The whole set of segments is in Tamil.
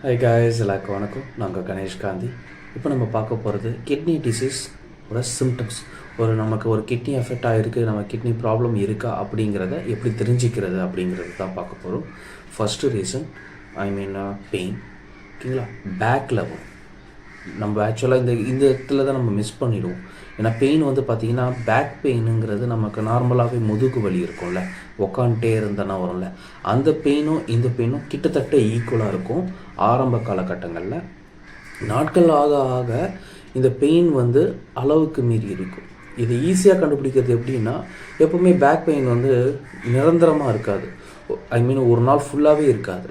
ஹாய் காய்ஸ், எல்லாருக்கும் வணக்கம். நாங்கள் கணேஷ் காந்தி. இப்போ நம்ம பார்க்க போகிறது கிட்னி டிசீஸ் ஒரு சிம்டம்ஸ். நமக்கு ஒரு கிட்னி எஃபெக்ட் ஆகிருக்கு, நம்ம கிட்னி ப்ராப்ளம் இருக்கா அப்படிங்கிறத எப்படி தெரிஞ்சிக்கிறது அப்படிங்கிறது தான் பார்க்க போகிறோம். First reason pain. ஓகேங்களா, பேக்கில் வரும். நம்ம ஆக்சுவலாக இந்த இடத்துல தான் நம்ம மிஸ் பண்ணிடுவோம். ஏன்னா பெயின் பார்த்திங்கன்னா பேக் பெயினுங்கிறது நமக்கு நார்மலாகவே முதுகு வலி இருக்கும்ல, உக்காந்துட்டே இருந்தனா வரும்ல, அந்த பெயினும் இந்த பெயினும் கிட்டத்தட்ட ஈக்குவலாக இருக்கும். ஆரம்ப காலகட்டங்களில் நாட்கள் ஆக ஆக இந்த பெயின் அளவுக்கு மீறி இருக்கும். இது ஈஸியாக கண்டுபிடிக்கிறது எப்படின்னா, எப்போவுமே பேக் பெயின் நிரந்தரமாக இருக்காது. ஒரு நாள் ஃபுல்லாகவே இருக்காது.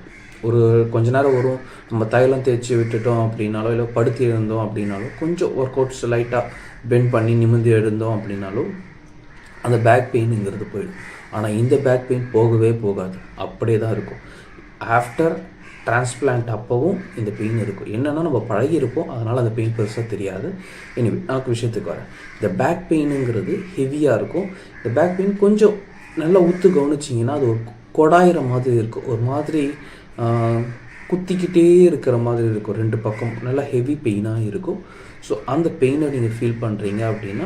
கொஞ்ச நேரம் வரும். நம்ம தைலம் தேய்ச்சி விட்டுட்டோம் அப்படின்னாலோ, இல்லை படுத்தி இருந்தோம் அப்படின்னாலோ, கொஞ்சம் ஒர்க் அவுட்ஸ் லைட்டாக பெண்ட் பண்ணி நிமிர்ந்து எழுந்தோம் அப்படின்னாலும் அந்த பேக் பெயினுங்கிறது போயிடும். ஆனால் இந்த பேக் பெயின் போகவே போகாது, அப்படியே தான் இருக்கும். ஆஃப்டர் டிரான்ஸ்பிளான்ட் அப்போவும் இந்த பெயின் இருக்கும். என்னென்னா நம்ம பழகியிருப்போம், அதனால் அந்த பெயின் பெருசாக தெரியாது. எனிவே எனக்கு விஷயத்துக்கு வரேன். இந்த பேக் பெயினுங்கிறது ஹெவியாக இருக்கும். இந்த பேக் பெயின் கொஞ்சம் நல்லா ஊற்று கவனிச்சிங்கன்னா அது ஒரு கொடாயிற மாதிரி இருக்கும். ஒரு மாதிரி குத்திக்கிட்டே இருக்கிற மாதிரி இருக்கும். ரெண்டு பக்கம் நல்லா ஹெவி பெயினாக இருக்கும். ஸோ அந்த பெயினை நீங்கள் ஃபீல் பண்ணுறீங்க அப்படின்னா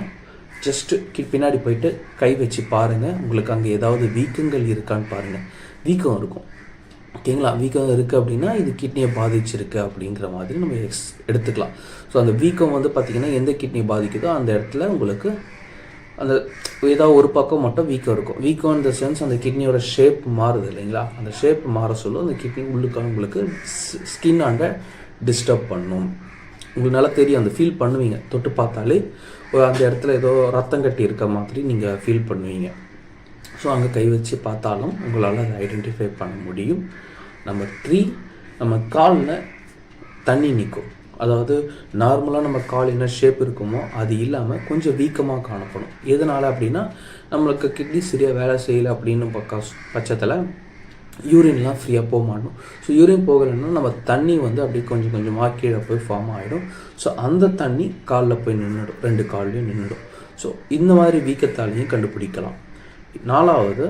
ஜஸ்ட்டு பின்னாடி போயிட்டு கை வச்சு பாருங்கள். உங்களுக்கு அங்கே ஏதாவது வீக்கங்கள் இருக்கான்னு பாருங்கள். வீக்கம் இருக்கும், ஓகேங்களா. வீக்கம் இருக்குது அப்படின்னா இது கிட்னியை பாதிச்சிருக்கு அப்படிங்கிற மாதிரி நம்ம எடுத்துக்கலாம். ஸோ அந்த வீக்கம் பார்த்திங்கன்னா எந்த கிட்னி பாதிக்குதோ அந்த இடத்துல உங்களுக்கு அந்த ஏதாவது ஒரு பக்கம் மட்டும் வீக்கம் இருக்கும். வீக்கம் இந்த சென்ஸ் அந்த கிட்னியோட ஷேப் மாறுது இல்லைங்களா, அந்த ஷேப் மாற சொல்லும் அந்த கிட்னி உள்ளுக்காக உங்களுக்கு ஸ்கின் அண்டை டிஸ்டர்ப் பண்ணும். உங்களுக்கு நல்லா தெரியும், அந்த ஃபீல் பண்ணுவீங்க. தொட்டு பார்த்தாலே அந்த இடத்துல ஏதோ ரத்தம் கட்டி இருக்க மாதிரி நீங்கள் ஃபீல் பண்ணுவீங்க. ஸோ அங்கே கை வச்சு பார்த்தாலும் உங்களால் அதை ஐடென்டிஃபை பண்ண முடியும். நம்பர் 3, நம்ம காலில் தண்ணி நிற்கும். அதாவது நார்மலாக நம்ம கால் என்ன ஷேப் இருக்குமோ அது இல்லாமல் கொஞ்சம் வீக்கமாக காணப்படும். எதனால் அப்படின்னா நம்மளுக்கு கிட்னி சரியாக வேலை செய்யலை அப்படின்னு பட்சத்தில் யூரின்லாம் ஃப்ரீயாக போக மாட்டோம். ஸோ யூரின் போகலைன்னா நம்ம தண்ணி அப்படியே கொஞ்சம் கொஞ்சமாக கீழே போய் ஃபார்ம் ஆகிடும். ஸோ அந்த தண்ணி காலில் போய் நின்றுடும், 2 கால்லையும் நின்றுடும். ஸோ இந்த மாதிரி வீக்கத்தாலையும் கண்டுபிடிக்கலாம். 4வது,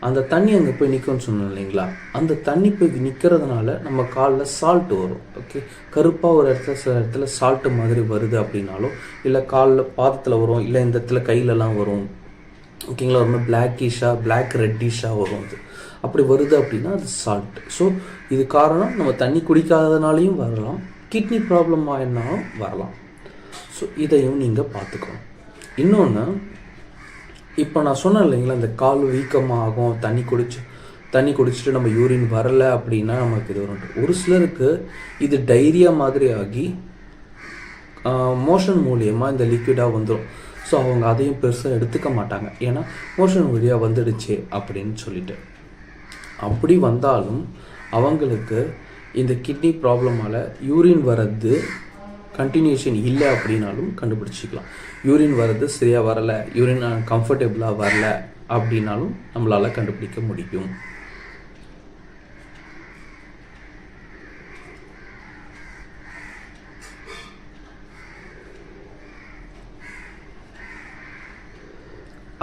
அந்த தண்ணி அங்கே போய் நிற்கும்னு சொன்னோம் இல்லைங்களா, அந்த தண்ணி போய் நிற்கிறதுனால நம்ம காலில் சால்ட்டு வரும். ஓகே, கருப்பாக ஒரு இடத்துல சில இடத்துல சால்ட்டு மாதிரி வருது அப்படின்னாலும், இல்லை காலில் பாதத்தில் வரும், இல்லை இந்த இடத்துல கையிலலாம் வரும், ஓகேங்களா. ரொம்ப பிளாக் ரெட்டிஷாக வரும். அது அப்படி வருது அப்படின்னா அது சால்ட். ஸோ இது காரணம் நம்ம தண்ணி குடிக்காததுனாலையும் வரலாம், கிட்னி ப்ராப்ளம் ஆகினாலும் வரலாம். ஸோ இதையும் நீங்கள் பார்த்துக்கணும். இன்னொன்று, இப்போ நான் சொன்னேன் இல்லைங்களா, இந்த கால் வீக்கமாகும் தண்ணி குடிச்சிட்டு நம்ம யூரின் வரலை அப்படின்னா நமக்கு இது வரும். ஒரு சிலருக்கு இது டைரியா மாதிரி ஆகி மோஷன் மூலியமாக இந்த லிக்விடாக வந்துடும். ஸோ அவங்க அதையும் பெருசாக எடுத்துக்க மாட்டாங்க, ஏன்னா மோஷன் வழியாக வந்துடுச்சு அப்படின்னு சொல்லிட்டு. அப்படி வந்தாலும் அவங்களுக்கு இந்த கிட்னி ப்ராப்ளமால் யூரின் வர்றது கண்டினியூஷன் இல்லை அப்படின்னாலும் கண்டுபிடிச்சிக்கலாம். யூரின் வர்றது சரியாக வரலை, யூரின் கம்ஃபர்டபுளாக வரல அப்படின்னாலும் நம்மளால் கண்டுபிடிக்க முடியும்.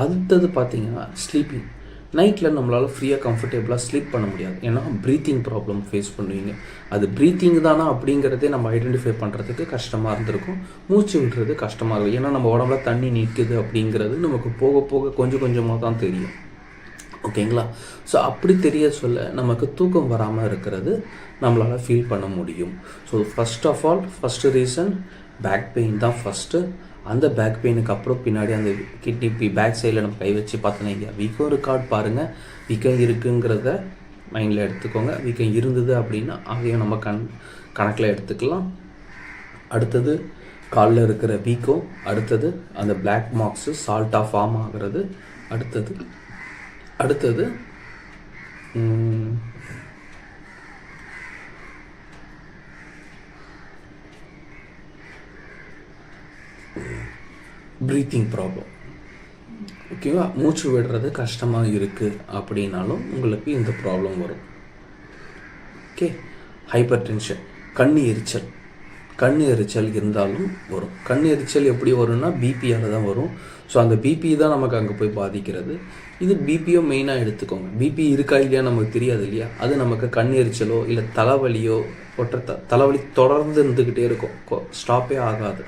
அடுத்தது பார்த்தீங்கன்னா ஸ்லீப்பிங். நைட்டில் நம்மளால் ஃப்ரீயாக கம்ஃபர்டபுளாக ஸ்லீப் பண்ண முடியாது, ஏன்னா ப்ரீத்திங் ப்ராப்ளம் ஃபேஸ் பண்ணுவீங்க. அது ப்ரீத்திங் தானா அப்படிங்கிறதே நம்ம ஐடென்டிஃபை பண்ணுறதுக்கு கஷ்டமாக இருந்திருக்கும். மூச்சு விடுறது கஷ்டமாக இருக்கும், ஏன்னா நம்ம உடம்புல தண்ணி நிற்குது அப்படிங்கிறது நமக்கு போக போக கொஞ்சம் கொஞ்சமாக தான் தெரியும், ஓகேங்களா. ஸோ அப்படி தெரிய சொல்ல நமக்கு தூக்கம் வராமல் இருக்கிறது நம்மளால் ஃபீல் பண்ண முடியும். So first reason back pain தான் ஃபஸ்ட்டு. அந்த பேக் பெயினுக்கு அப்புறம் பின்னாடி அந்த கிட்னி பேக் சைடில் நம்ம கை வச்சு பார்த்தோன்னா இங்கே வீக்கம் ரெக்கார்ட் பாருங்கள். வீக்கம் இருக்குங்கிறத மைண்டில் எடுத்துக்கோங்க. வீக்கம் இருந்தது அப்படின்னா அதையும் நம்ம கணக்கில் எடுத்துக்கலாம். அடுத்தது காலில் இருக்கிற வீக்கம், அடுத்தது அந்த பிளாக் மார்க்ஸு சால்ட்டாக ஃபார்ம் ஆகிறது, அடுத்தது ப்ரீத்திங் ப்ராப்ளம், ஓகேவா. மூச்சு விடுறது கஷ்டமாக இருக்குது அப்படின்னாலும் உங்களுக்கு இந்த ப்ராப்ளம் வரும். ஓகே, ஹைப்பர் டென்ஷன், கண் கண் எரிச்சல் இருந்தாலும் வரும். கண் எரிச்சல் எப்படி வரும்னா பிபியால் தான் வரும். ஸோ அந்த பிபி தான் நமக்கு அங்கே போய் பாதிக்கிறது. இது பிபியோ மெயினாக எடுத்துக்கோங்க. பிபி இருக்கா இல்லையா நமக்கு தெரியாது இல்லையா, அது நமக்கு கண் எரிச்சலோ இல்லை தலைவலியோ தலைவலி தொடர்ந்து இருந்துக்கிட்டே இருக்கும், ஸ்டாப்பே ஆகாது.